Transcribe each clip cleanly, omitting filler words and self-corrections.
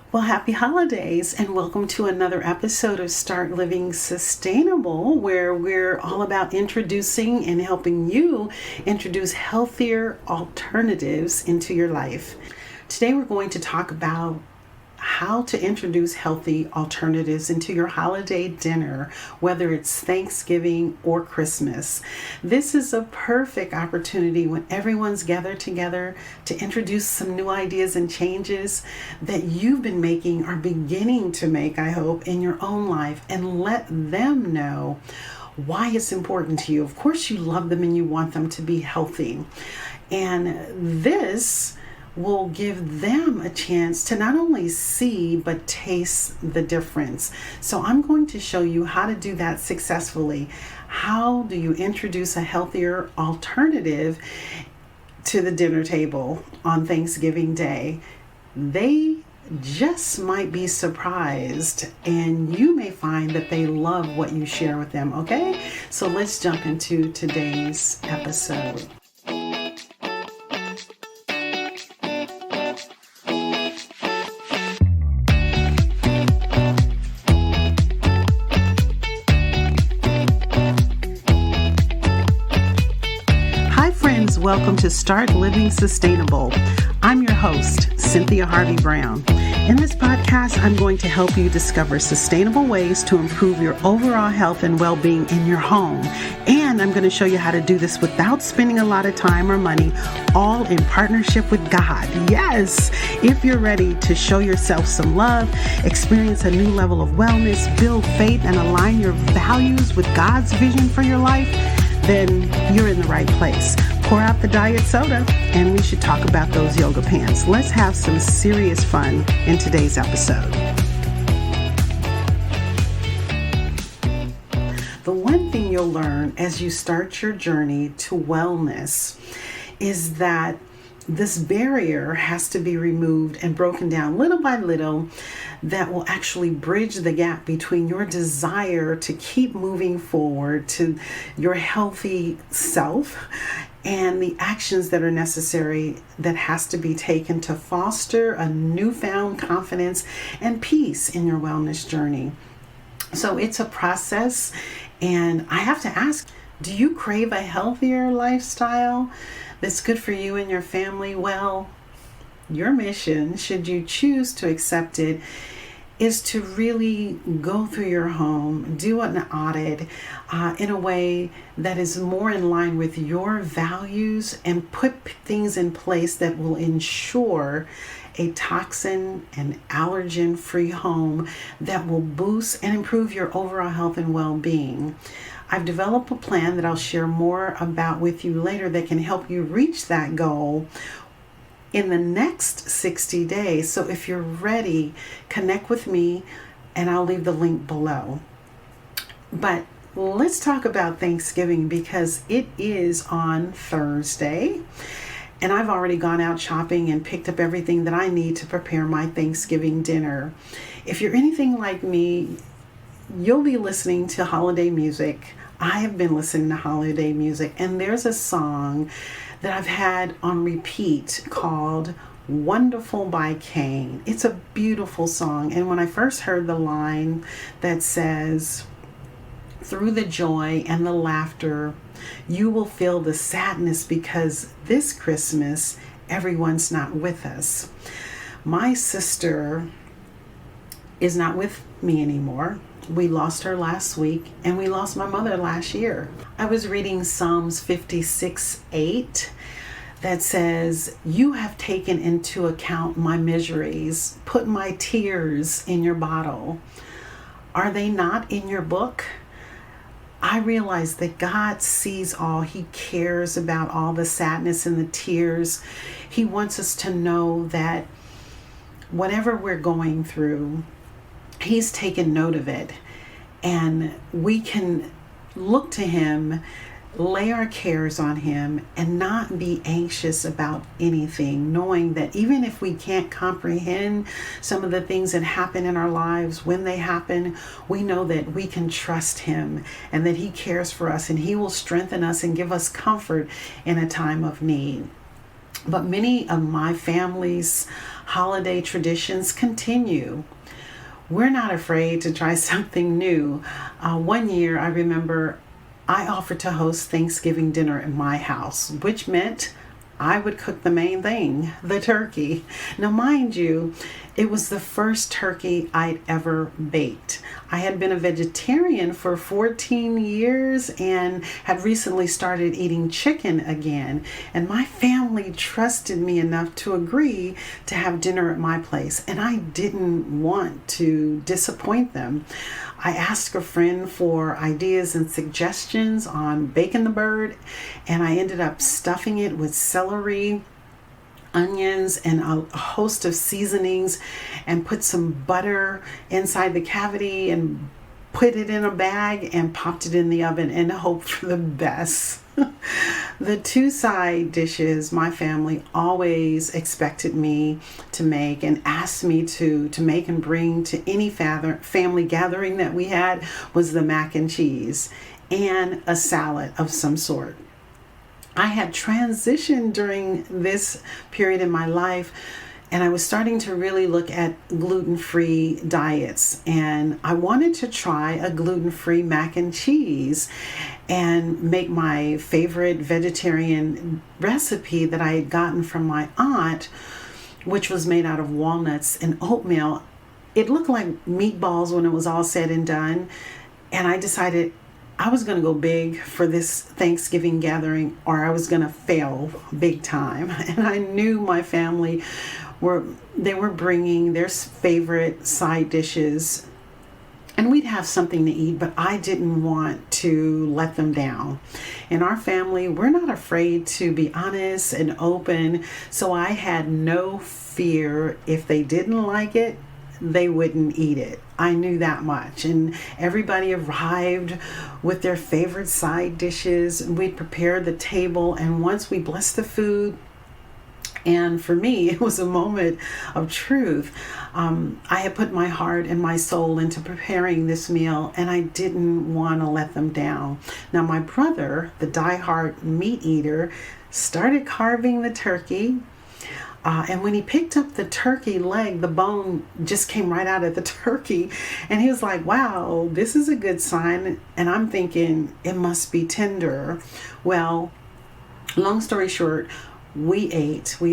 Well, happy holidays and welcome to another episode of Start Living Sustainable, where we're all about introducing and helping you introduce healthier alternatives into your life. Today we're going to talk about how to introduce healthy alternatives into your holiday dinner, whether it's Thanksgiving or Christmas. This is a perfect opportunity when everyone's gathered together to introduce some new ideas and changes that you've been making or beginning to make, I hope, in your own life, and let them know why it's important to you. Of course, you love them and you want them to be healthy. And this will give them a chance to not only see but taste the difference. So I'm going to show you how to do that successfully. How do you introduce a healthier alternative to the dinner table on Thanksgiving Day? They just might be surprised, and you may find that they love what you share with them, okay? So let's jump into today's episode. Welcome to Start Living Sustainable. I'm your host, Cynthia Harvey Brown. In this podcast, I'm going to help you discover sustainable ways to improve your overall health and well-being in your home. And I'm going to show you how to do this without spending a lot of time or money, all in partnership with God. Yes, if you're ready to show yourself some love, experience a new level of wellness, build faith, and align your values with God's vision for your life, then you're in the right place. Pour out the diet soda, and we should talk about those yoga pants. Let's have some serious fun in today's episode. The one thing you'll learn as you start your journey to wellness is that this barrier has to be removed and broken down little by little that will actually bridge the gap between your desire to keep moving forward to your healthy self and the actions that are necessary that has to be taken to foster a newfound confidence and peace in your wellness journey. So it's a process, and I have to ask, do you crave a healthier lifestyle that's good for you and your family? Well, your mission, should you choose to accept it, is to really go through your home, do an audit in a way that is more in line with your values, and put things in place that will ensure a toxin and allergen-free home that will boost and improve your overall health and well-being. I've developed a plan that I'll share more about with you later that can help you reach that goal in the next 60 days. So if you're ready, connect with me and I'll leave the link below. But let's talk about Thanksgiving, because it is on Thursday and I've already gone out shopping and picked up everything that I need to prepare my Thanksgiving dinner. If you're anything like me, you'll be listening to holiday music. I have been listening to holiday music, and there's a song that I've had on repeat called Wonderful by Kane. It's a beautiful song. And when I first heard the line that says, through the joy and the laughter, you will feel the sadness because this Christmas, everyone's not with us. My sister is not with me anymore. We lost her last week, and we lost my mother last year. I was reading Psalms 56:8 that says, you have taken into account my miseries, put my tears in your bottle. Are they not in your book? I realize that God sees all. He cares about all the sadness and the tears. He wants us to know that whatever we're going through, He's taken note of it, and we can look to Him, lay our cares on Him, and not be anxious about anything, knowing that even if we can't comprehend some of the things that happen in our lives, when they happen, we know that we can trust Him and that He cares for us, and He will strengthen us and give us comfort in a time of need. But many of my family's holiday traditions continue. We're not afraid to try something new. One year, I remember I offered to host Thanksgiving dinner at my house, which meant I would cook the main thing, the turkey. Now, mind you, it was the first turkey I'd ever baked. I had been a vegetarian for 14 years and had recently started eating chicken again. And my family trusted me enough to agree to have dinner at my place. And I didn't want to disappoint them. I asked a friend for ideas and suggestions on baking the bird, and I ended up stuffing it with celery, onions, and a host of seasonings, and put some butter inside the cavity and put it in a bag and popped it in the oven and hoped for the best. The two side dishes my family always expected me to make and asked me to make and bring to any family gathering that we had was the mac and cheese and a salad of some sort. I had transitioned during this period in my life, and I was starting to really look at gluten-free diets, and I wanted to try a gluten-free mac and cheese and make my favorite vegetarian recipe that I had gotten from my aunt, which was made out of walnuts and oatmeal. It looked like meatballs when it was all said and done, and I decided I was going to go big for this Thanksgiving gathering, or I was going to fail big time. And I knew my family were bringing their favorite side dishes, and we'd have something to eat, but I didn't want to let them down. In our family, we're not afraid to be honest and open, so I had no fear if they didn't like it, they wouldn't eat it. I knew that much. And everybody arrived with their favorite side dishes. We prepared the table, and once we blessed the food, and for me, it was a moment of truth. I had put my heart and my soul into preparing this meal, and I didn't want to let them down. Now, my brother, the diehard meat eater, started carving the turkey. And when he picked up the turkey leg, the bone just came right out of the turkey. And he was like, wow, this is a good sign. And I'm thinking, it must be tender. Well, long story short, we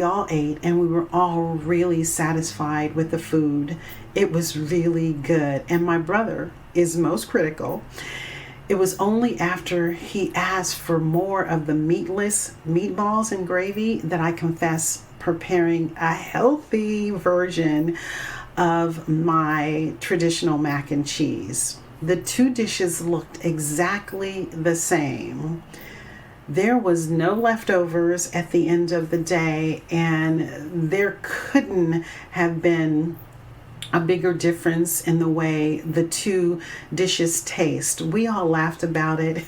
all ate, and we were all really satisfied with the food. It was really good. And my brother is most critical. It was only after he asked for more of the meatless meatballs and gravy that I confess preparing a healthy version of my traditional mac and cheese. The two dishes looked exactly the same. There was no leftovers at the end of the day, and there couldn't have been a bigger difference in the way the two dishes taste. We all laughed about it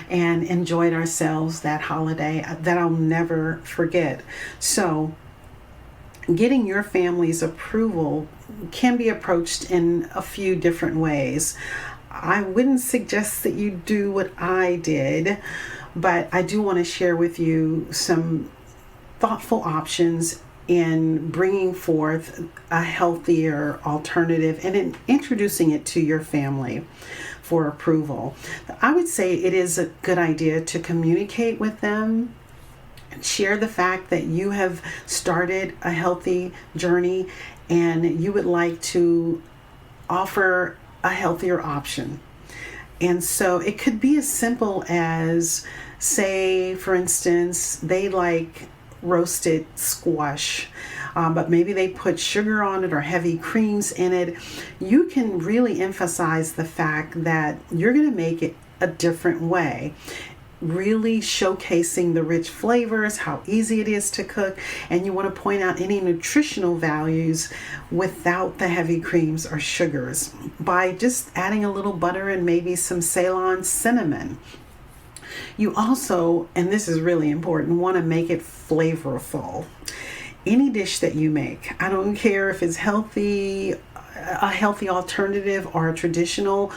and enjoyed ourselves that holiday that I'll never forget. So, getting your family's approval can be approached in a few different ways. I wouldn't suggest that you do what I did, but I do want to share with you some thoughtful options in bringing forth a healthier alternative and in introducing it to your family for approval. I would say it is a good idea to communicate with them, share the fact that you have started a healthy journey and you would like to offer a healthier option. And so it could be as simple as, say, for instance, they like roasted squash, but maybe they put sugar on it or heavy creams in it. You can really emphasize the fact that you're going to make it a different way, really showcasing the rich flavors, how easy it is to cook, and you want to point out any nutritional values without the heavy creams or sugars by just adding a little butter and maybe some Ceylon cinnamon. You also, and this is really important, want to make it flavorful. Any dish that you make, I don't care if it's healthy, a healthy alternative or a traditional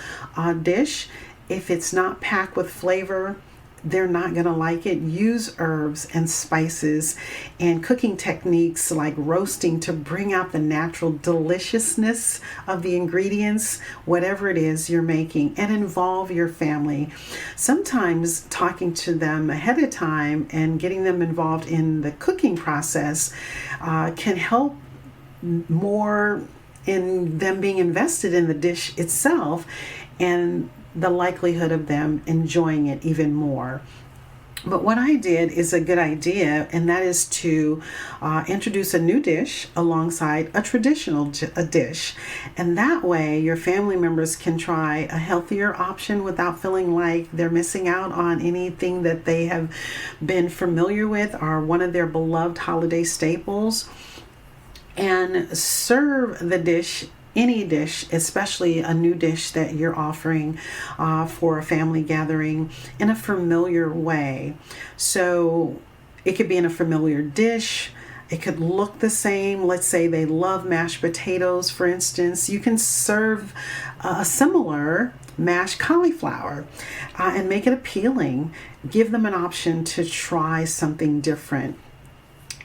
dish, if it's not packed with flavor, they're not going to like it, use herbs and spices and cooking techniques like roasting to bring out the natural deliciousness of the ingredients, whatever it is you're making, and involve your family. Sometimes talking to them ahead of time and getting them involved in the cooking process can help more in them being invested in the dish itself and the likelihood of them enjoying it even more. But what I did is a good idea, and that is to introduce a new dish alongside a traditional dish. And that way your family members can try a healthier option without feeling like they're missing out on anything that they have been familiar with or one of their beloved holiday staples. And serve the dish, any dish, especially a new dish that you're offering for a family gathering, in a familiar way. So it could be in a familiar dish. It could look the same. Let's say they love mashed potatoes, for instance. You can serve a similar mashed cauliflower and make it appealing. Give them an option to try something different.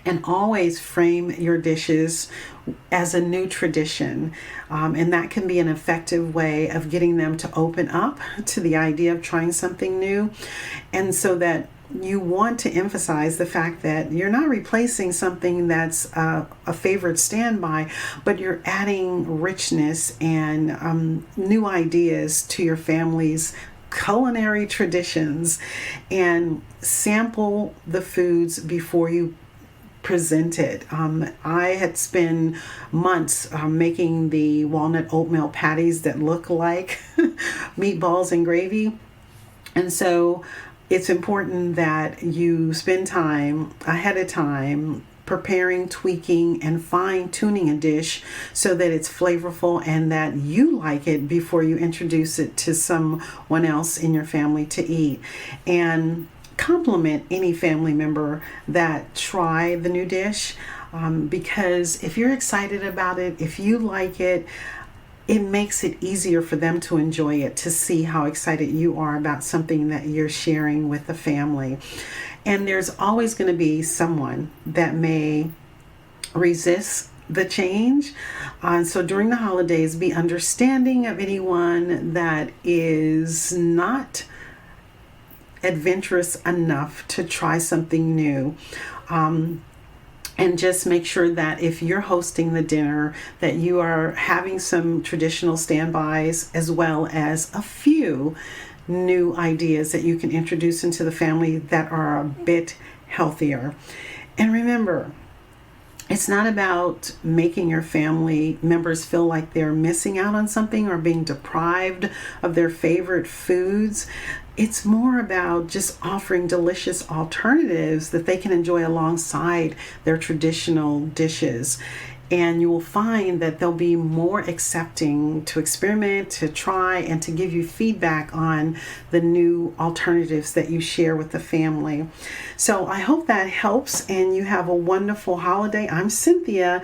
And always frame your dishes as a new tradition. And that can be an effective way of getting them to open up to the idea of trying something new. And so that you want to emphasize the fact that you're not replacing something that's a favorite standby, but you're adding richness and new ideas to your family's culinary traditions. And sample the foods before you presented. I had spent months making the walnut oatmeal patties that look like meatballs and gravy. And so it's important that you spend time ahead of time preparing, tweaking, and fine-tuning a dish so that it's flavorful and that you like it before you introduce it to someone else in your family to eat. And compliment any family member that try the new dish, because if you're excited about it, if you like it, it makes it easier for them to enjoy it, to see how excited you are about something that you're sharing with the family. And there's always going to be someone that may resist the change. So during the holidays, be understanding of anyone that is not adventurous enough to try something new. And just make sure that if you're hosting the dinner, that you are having some traditional standbys as well as a few new ideas that you can introduce into the family that are a bit healthier. And remember, it's not about making your family members feel like they're missing out on something or being deprived of their favorite foods. It's more about just offering delicious alternatives that they can enjoy alongside their traditional dishes. And you will find that they'll be more accepting to experiment, to try, and to give you feedback on the new alternatives that you share with the family. So I hope that helps and you have a wonderful holiday. I'm Cynthia,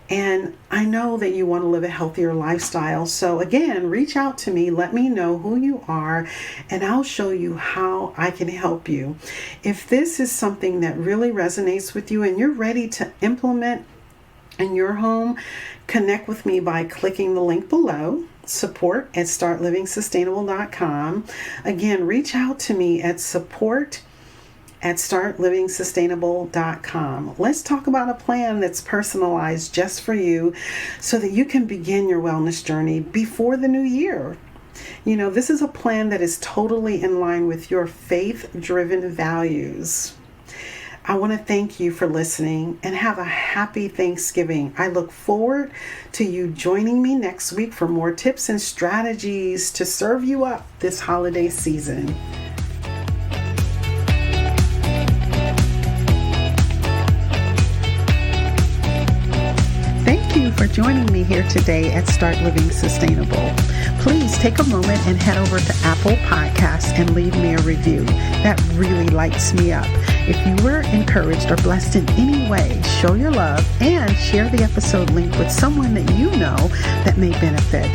and I know that you want to live a healthier lifestyle. So again, reach out to me, let me know who you are, and I'll show you how I can help you. If this is something that really resonates with you and you're ready to implement in your home, connect with me by clicking the link below, support@startlivingsustainable.com. Again, reach out to me at support@startlivingsustainable.com. Let's talk about a plan that's personalized just for you so that you can begin your wellness journey before the new year. You know, this is a plan that is totally in line with your faith-driven values. I want to thank you for listening and have a happy Thanksgiving. I look forward to you joining me next week for more tips and strategies to serve you up this holiday season. Thank you for joining me here today at Start Living Sustainable. Please take a moment and head over to Apple Podcasts and leave me a review. That really lights me up. If you were encouraged or blessed in any way, show your love and share the episode link with someone that you know that may benefit.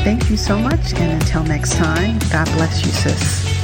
Thank you so much, and until next time, God bless you, sis.